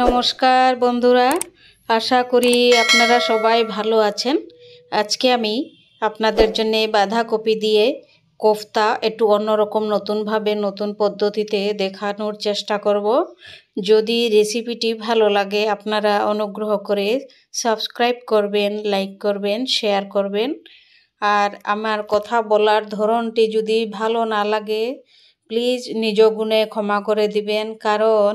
নমস্কার বন্ধুরা, আশা করি আপনারা সবাই ভালো আছেন। আজকে আমি আপনাদের জন্য বাঁধাকপি দিয়ে কোফতা একটু অন্যরকম নতুনভাবে নতুন পদ্ধতিতে দেখানোর চেষ্টা করব। যদি রেসিপিটি ভালো লাগে আপনারা অনুগ্রহ করে সাবস্ক্রাইব করবেন, লাইক করবেন, শেয়ার করবেন। আর আমার কথা বলার ধরনটি যদি ভালো না লাগে প্লিজ নিজ গুণে ক্ষমা করে দিবেন, কারণ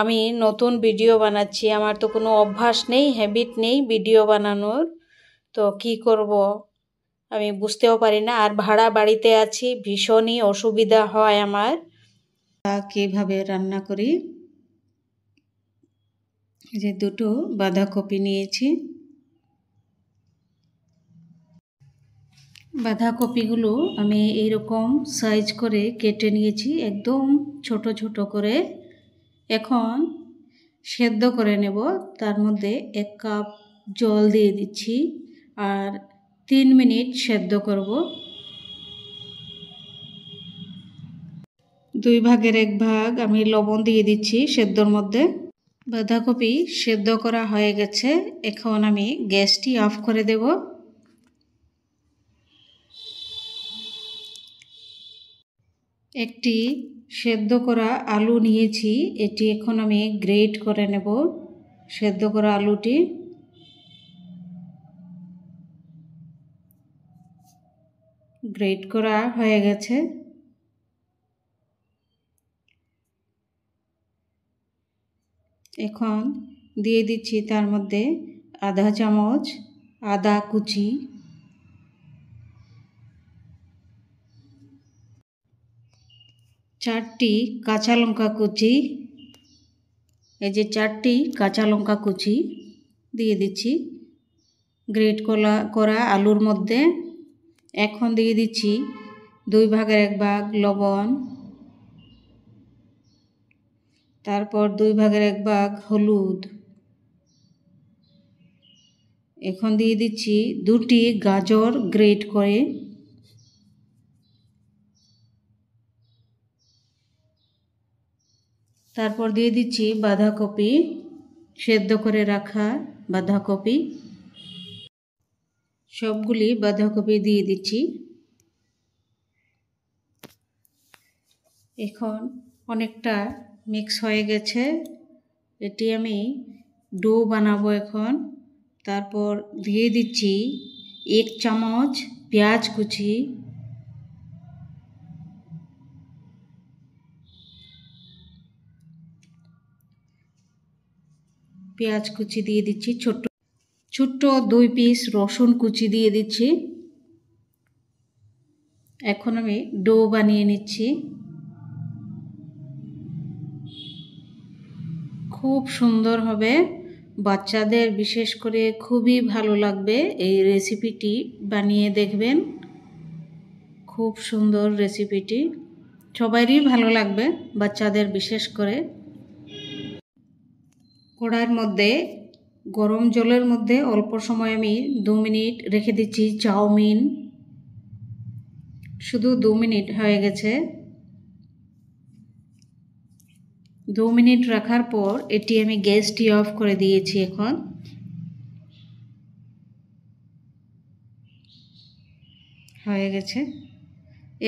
আমি নতুন ভিডিও বানাচ্ছি। আমার তো কোনো অভ্যাস নেই, হ্যাবিট নেই ভিডিও বানানোর, তো কি করব আমি বুঝতেও পারি না। আর ভাড়া বাড়িতে আছি, ভীষণই অসুবিধা হয় আমার। কীভাবে রান্না করি, যে দুটো বাঁধাকপি নিয়েছি। বাঁধাকপিগুলো আমি এইরকম সাইজ করে কেটে নিয়েছি, একদম ছোট ছোট করে। এখন সেদ্ধ করে নেব। তার মধ্যে 1 কাপ জল দিয়ে দিচ্ছি আর 3 মিনিট সেদ্ধ করব। 2 ভাগের 1 ভাগ আমি লবণ দিয়ে দিচ্ছি সেদ্ধর মধ্যে। বাঁধাকপি সেদ্ধ করা হয়ে গেছে, এখন আমি গ্যাসটি অফ করে দেব। একটি সেদ্ধ করা আলু নিয়েছি, এটি এখন আমি গ্রেট করে নেব। সেদ্ধ করা আলুটি গ্রেট করা হয়ে গেছে। এখন দিয়ে দিচ্ছি তার মধ্যে আধা চামচ আদা কুচি, 4টি কাঁচা লঙ্কা কুচি। এই যে 4টি কাঁচা লঙ্কা কুচি দিয়ে দিচ্ছি গ্রেট করা আলুর মধ্যে। এখন দিয়ে দিচ্ছি 2 ভাগের 1 ভাগ লবণ, তারপর 2 ভাগের 1 ভাগ হলুদ। এখন দিয়ে দিচ্ছি 2টি গাজর গ্রেট করে, তারপর দিয়ে দিচ্ছি বাঁধাকপি, সেদ্ধ করে রাখা বাঁধাকপি। সবগুলি বাঁধাকপি দিয়ে দিচ্ছি। এখন অনেকটা মিক্স হয়ে গেছে, এটি আমি ডো বানাবো এখন। তারপর দিয়ে দিচ্ছি 1 চামচ পেঁয়াজ কুচি, পেঁয়াজ কুচি দিয়ে দিচ্ছি। ছোট্ট 2 পিস রসুন কুচি দিয়ে দিচ্ছি। এখন আমি ডো বানিয়ে নিচ্ছি। খুব সুন্দর হবে, বাচ্চাদের বিশেষ করে খুবই ভালো লাগবে। এই রেসিপিটি বানিয়ে দেখবেন, খুব সুন্দর রেসিপিটি, সবারই ভালো লাগবে, বাচ্চাদের বিশেষ করে। কড়াইয়ের মধ্যে গরম জলের মধ্যে অল্প সময় আমি 2 মিনিট রেখে দিচ্ছি চাউমিন। শুধু 2 মিনিট হয়ে গেছে। 2 মিনিট রাখার পর এটি আমি গ্যাসটি অফ করে দিয়েছি। এখন হয়ে গেছে।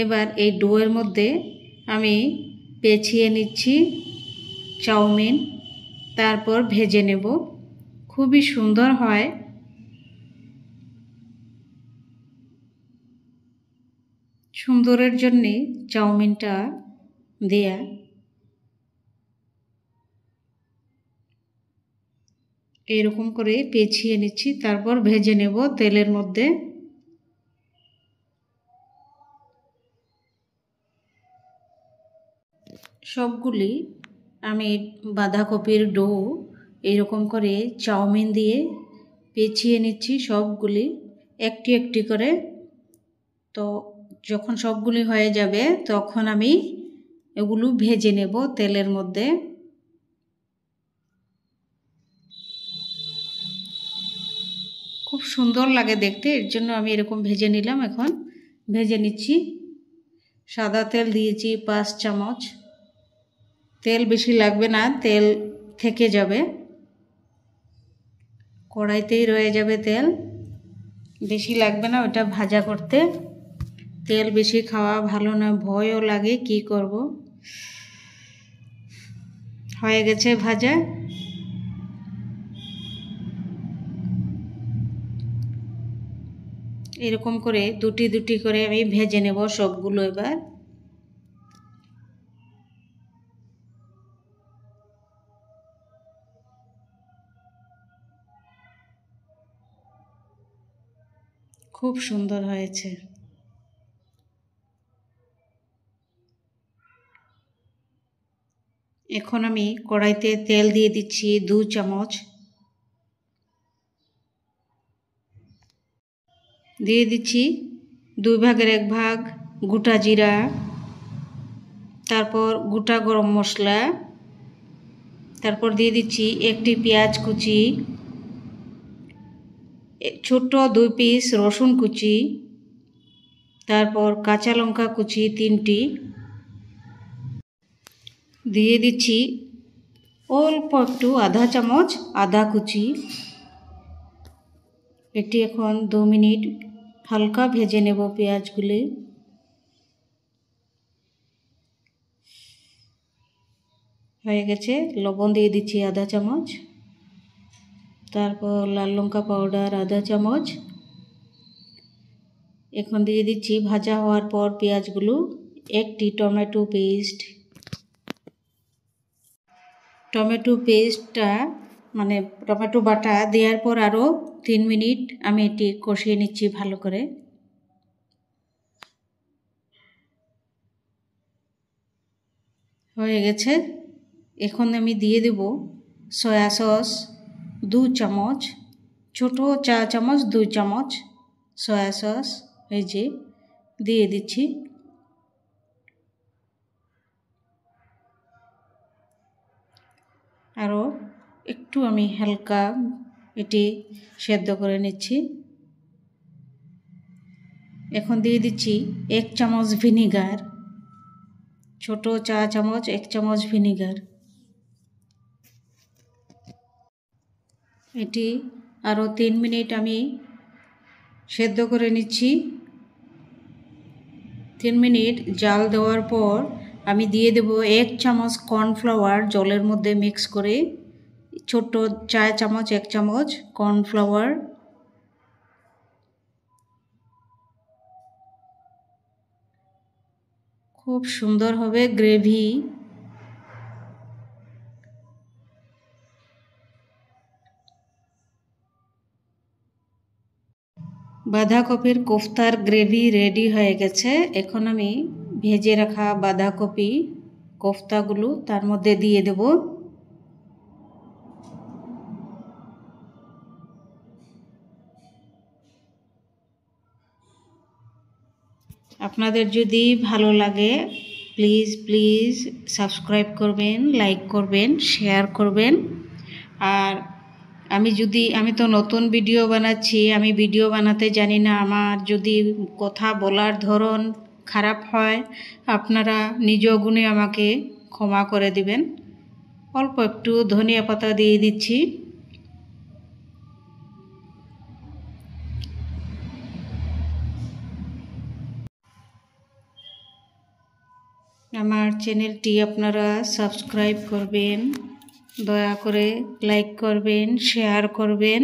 এবার এই ডোয়ের মধ্যে আমি পেঁচিয়ে নিচ্ছি চাউমিন, তারপর ভেজে নেব। খুবই সুন্দর হয়। সুন্দরের জন্যে চাউমিনটা দেয়া। এরকম করে পেঁচিয়ে নিচ্ছি, তারপর ভেজে নেব তেলের মধ্যে। সবগুলি আমি বাঁধাকপির ডো এরকম করে চাউমিন দিয়ে পেঁচিয়ে নিচ্ছি সবগুলি একটি একটি করে। তো যখন সবগুলি হয়ে যাবে তখন আমি এগুলো ভেজে নেব তেলের মধ্যে। খুব সুন্দর লাগে দেখতে, এর জন্য আমি এরকম ভেজে নিলাম। এখন ভেজে নিচ্ছি। সাদা তেল দিয়েছি 5 চামচ। তেল বেশি লাগবে না, তেল থেকে যাবে, কড়াইতেই রয়ে যাবে তেল, বেশি লাগবে না ওটা ভাজা করতে। তেল বেশি খাওয়া ভালো না, ভয়ও লাগে, কি করব। হয়ে গেছে ভাজা। এরকম করে দুটি দুটি করে আমি ভেজে নেব সবগুলো। এবার খুব সুন্দর হয়েছে। এখন আমি কড়াইতে তেল দিয়ে দিচ্ছি 2 চামচ। দিয়ে দিচ্ছি 2 ভাগের 1 ভাগ গোটা জিরা, তারপর গোটা গরম মশলা, তারপর দিয়ে দিচ্ছি একটি পেঁয়াজ কুচি, ছোট 2 পিস রসুন কুচি, তারপর কাঁচা লঙ্কা কুচি 3টি, দিয়ে দিচ্ছি অল্প একটু আধা চামচ আদা কুচি। এটি এখন 2 মিনিট হালকা ভেজে নেব পেঁয়াজগুলি। হয়ে গেছে। লবণ দিয়ে দিচ্ছি আধা চামচ, তারপর লাল লঙ্কা পাউডার আধা চামচ। এখন দিয়ে দিচ্ছি ভাজা হওয়ার পর পেঁয়াজগুলো একটি টমেটো পেস্ট। টমেটো পেস্টটা মানে টমেটো বাটা দেওয়ার পর আরও 3 মিনিট আমি এটি কষিয়ে নিচ্ছি ভালো করে। হয়ে গেছে। এখন আমি দিয়ে দেব সয়া সস 2 চামচ, ছোট চা চামচ 2 চামচ সয়া সস এই যে দিয়ে দিচ্ছি। আরও একটু আমি হালকা এটি সেদ্ধ করে নিচ্ছি। এখন দিয়ে দিচ্ছি 1 চামচ ভিনিগার, ছোট চা চামচ 1 চামচ ভিনিগার। এটি আরও 3 মিনিট আমি সেদ্ধ করে নিচ্ছি। 3 মিনিট জাল দেওয়ার পর আমি দিয়ে দেব 1 চামচ কর্নফ্লাওয়ার জলের মধ্যে মিক্স করে, ছোট চা চামচ 1 চামচ কর্নফ্লাওয়ার। খুব সুন্দর হবে গ্রেভি। বাঁধাকপির কোফতার গ্রেভি রেডি হয়ে গেছে। এখন আমি ভেজে রাখা বাঁধাকপি কোফতাগুলো তার মধ্যে দিয়ে দেব। আপনাদের যদি ভালো লাগে প্লিজ সাবস্ক্রাইব করবেন, লাইক করবেন, শেয়ার করবেন। আর আমি তো নতুন ভিডিও বানাচ্ছি, আমি ভিডিও বানাতে জানি না। আমার যদি কথা বলার ধরন খারাপ হয় আপনারা নিজ গুণে আমাকে ক্ষমা করে দিবেন। অল্প একটু ধনিয়া পাতা দিয়ে দিচ্ছি। আমার চ্যানেলটি আপনারা সাবস্ক্রাইব করবেন, দয়া করে লাইক করবেন, শেয়ার করবেন।